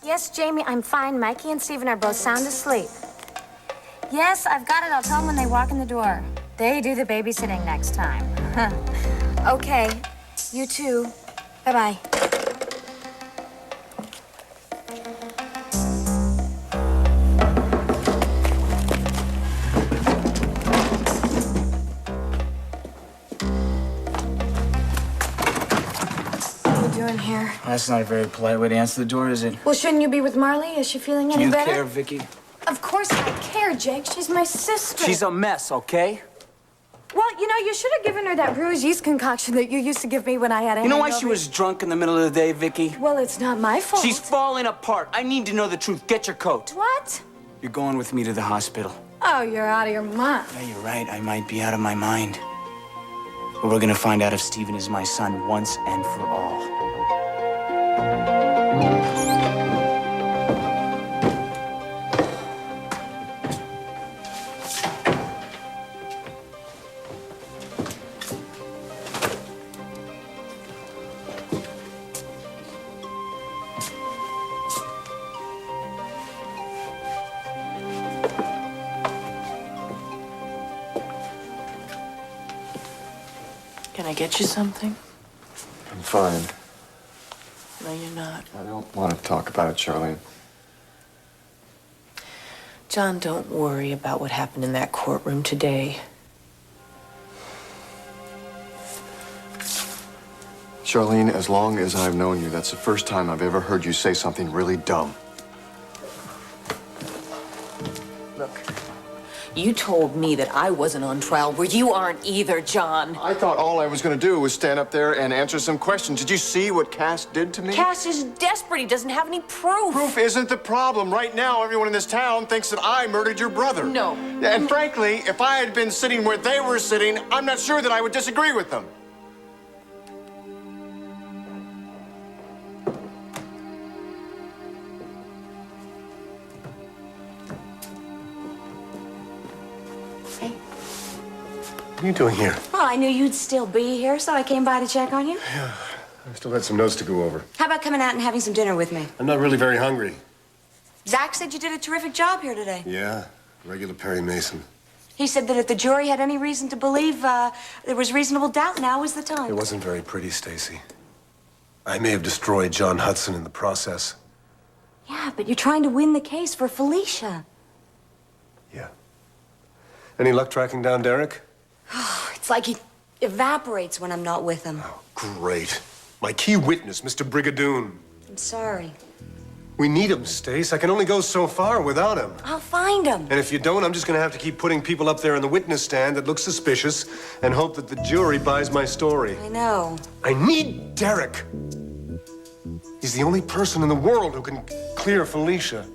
Yes, Jamie, I'm fine. Mikey and Steven are both sound asleep. Yes, I've got it. I'll tell them when they walk in the door. They do the babysitting next time. Okay. You too. Bye-bye. Here. That's not a very polite way to answer the door, is it? Well, shouldn't you be with Marley? Is she feeling any better? Do you care, Vicky? Of course I care, Jake. She's my sister. She's a mess, okay? Well, you know, you should have given her that rouge yeast concoction that you used to give me when I had a You know why hangover. she was drunk in the middle of the day, Vicky? Well, it's not my fault. She's falling apart. I need to know the truth. Get your coat. What? You're going with me to the hospital. Oh, you're out of your mind. Yeah, you're right. I might be out of my mind. But we're gonna find out if Steven is my son once and for all. Can I get you something? I'm fine. No, you're not. I don't want to talk about it, Sharlene. John, don't worry about what happened in that courtroom today. Sharlene, as long as I've known you, that's the first time I've ever heard you say something really dumb. Look, you told me that I wasn't on trial. Well, you aren't either, John. I thought all I was going to do was stand up there and answer some questions. Did you see what Cass did to me? Cass is desperate. He doesn't have any proof. Proof isn't the problem. Right now, everyone in this town thinks that I murdered your brother. No. And frankly, if I had been sitting where they were sitting, I'm not sure that I would disagree with them. What are you doing here? Well, I knew you'd still be here, so I came by to check on you. Yeah, I still had some notes to go over. How about coming out and having some dinner with me? I'm not really very hungry. Zach said you did a terrific job here today. Yeah, regular Perry Mason. He said that if the jury had any reason to believe there was reasonable doubt, now was the time. It wasn't very pretty, Stacey. I may have destroyed John Hudson in the process. Yeah, but you're trying to win the case for Felicia. Yeah. Any luck tracking down Derek? It's like he evaporates when I'm not with him. Oh, great. My key witness, Mr. Brigadoon. I'm sorry. We need him, Stace. I can only go so far without him. I'll find him. And if you don't, I'm just gonna have to keep putting people up there in the witness stand that look suspicious and hope that the jury buys my story. I know. I need Derek. He's the only person in the world who can clear Felicia.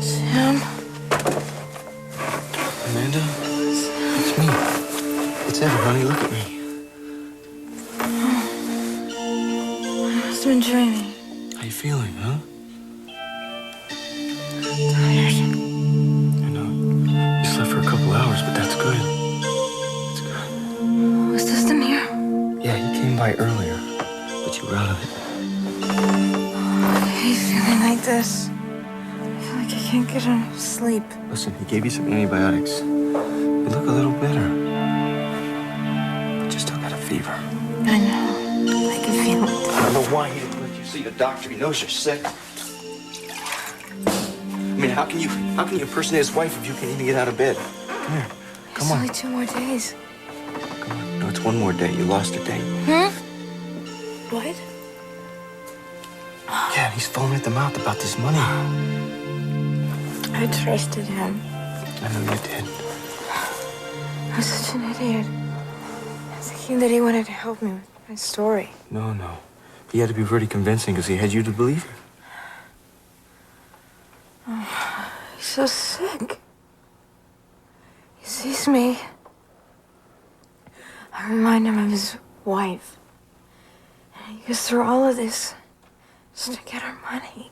Sam? Amanda? It's me. It's Evan, honey. Look at me. I must have been dreaming. How you feeling, huh? Tired. I know. You slept for a couple hours, but that's good. That's good. Was Dustin here? Yeah, he came by earlier, but you were out of it. I hate feeling like this. I feel like I can't get enough sleep. Listen, he gave you some antibiotics. You look a little better. But you still got a fever. I know. I can feel it. I don't know why he didn't let you see the doctor. He knows you're sick. I mean, how can you impersonate his wife if you can't even get out of bed? Come here. Come on. It's only 2 more days. Come on. No, it's one more day. You lost a day. What? Yeah, and he's foaming at the mouth about this money. I trusted him. I know you did. I was such an idiot. I was thinking that he wanted to help me with my story. No, no. He had to be pretty convincing because he had you to believe him. Oh, he's so sick. He sees me. I remind him of his wife. And he goes through all of this just to get our money.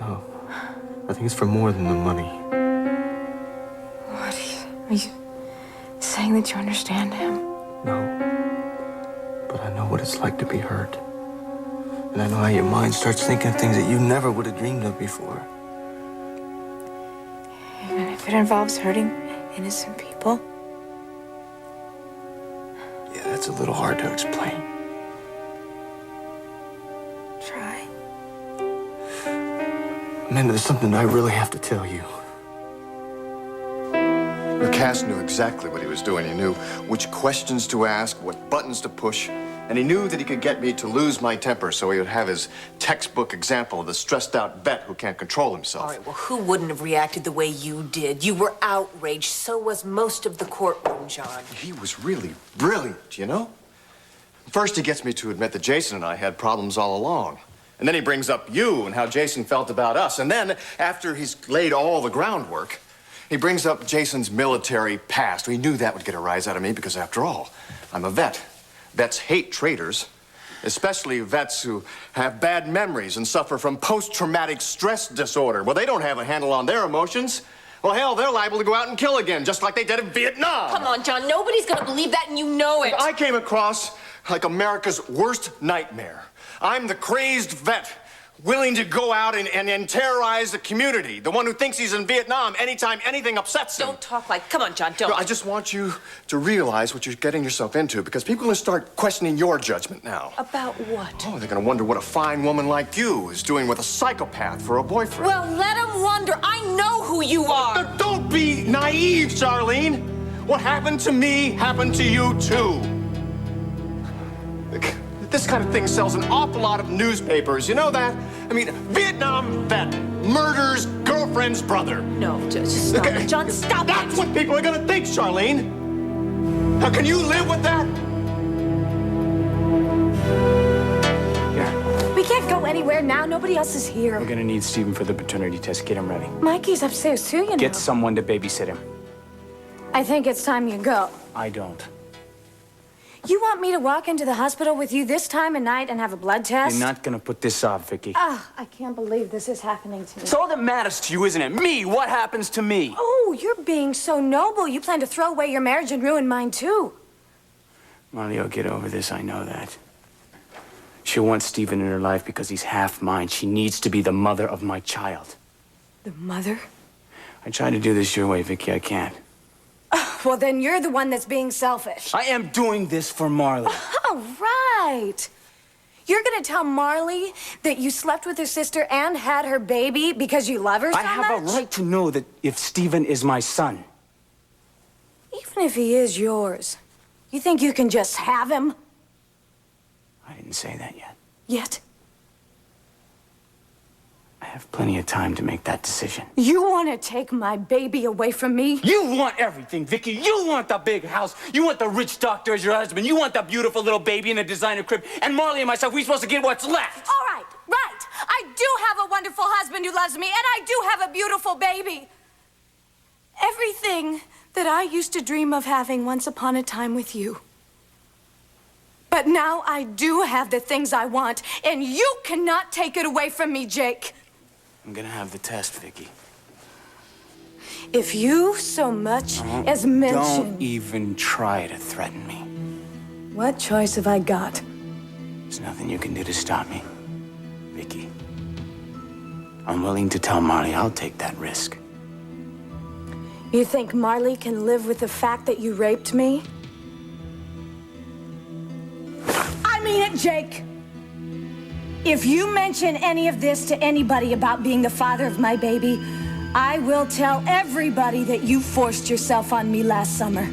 No. I think it's for more than the money. What? Are you saying that you understand him? No. But I know what it's like to be hurt. And I know how your mind starts thinking of things that you never would have dreamed of before. Even if it involves hurting innocent people? Yeah, that's a little hard to explain. Try. Amanda, there's something I really have to tell you. Cass knew exactly what he was doing. He knew which questions to ask, what buttons to push, and he knew that he could get me to lose my temper so he would have his textbook example of the stressed-out vet who can't control himself. All right, well, who wouldn't have reacted the way you did? You were outraged. So was most of the courtroom, John. He was really brilliant, you know? First, he gets me to admit that Jason and I had problems all along. And then he brings up you and how Jason felt about us. And then, after he's laid all the groundwork, he brings up Jason's military past. We knew that would get a rise out of me because, after all, I'm a vet. Vets hate traitors, especially vets who have bad memories and suffer from post-traumatic stress disorder. Well, they don't have a handle on their emotions. Well, hell, they're liable to go out and kill again, just like they did in Vietnam. Come on, John. Nobody's gonna believe that, and you know it. I came across like America's worst nightmare. I'm the crazed vet, willing to go out and terrorize the community. The one who thinks he's in Vietnam anytime anything upsets him. Don't talk like... Come on, John, don't. No, I just want you to realize what you're getting yourself into, because people will start questioning your judgment now. About what? Oh, they're gonna wonder what a fine woman like you is doing with a psychopath for a boyfriend. Well, let them wonder. I know who you are. Don't be naive, Sharlene. What happened to me happened to you, too. This kind of thing sells an awful lot of newspapers. You know that? I mean, Vietnam vet murders girlfriend's brother. No, just stop it. John, stop That's what people are gonna think, Sharlene. Now, can you live with that? Yeah. We can't go anywhere now. Nobody else is here. We're gonna need Stephen for the paternity test. Get him ready. Mikey's upstairs too, you know. Get someone to babysit him. I think it's time you go. I don't. You want me to walk into the hospital with you this time of night and have a blood test? You're not gonna put this off, Vicky. Ah, I can't believe this is happening to me. It's all that matters to you, isn't it? Me, what happens to me? Oh, you're being so noble. You plan to throw away your marriage and ruin mine, too. Molly will get over this, I know that. She'll want Stephen in her life because he's half mine. She needs to be the mother of my child. The mother? I try to do this your way, Vicky. I can't. Well, then you're the one that's being selfish. I am doing this for Marley. Oh, right. You're gonna tell Marley that you slept with her sister and had her baby because you love her so I have much? a right to know that if Stephen is my son. Even if he is yours, you think you can just have him? I didn't say that yet. Yet? I have plenty of time to make that decision. You want to take my baby away from me? You want everything, Vicky. You want the big house. You want the rich doctor as your husband. You want the beautiful little baby in a designer crib. And Marley and myself, we're supposed to get what's left. All right, right. I do have a wonderful husband who loves me, and I do have a beautiful baby. Everything that I used to dream of having once upon a time with you. But now I do have the things I want, and you cannot take it away from me, Jake. I'm gonna have the test, Vicky. If you so much as mention... Don't even try to threaten me. What choice have I got? There's nothing you can do to stop me, Vicky. I'm willing to tell Marley I'll take that risk. You think Marley can live with the fact that you raped me? I mean it, Jake. If you mention any of this to anybody about being the father of my baby, I will tell everybody that you forced yourself on me last summer.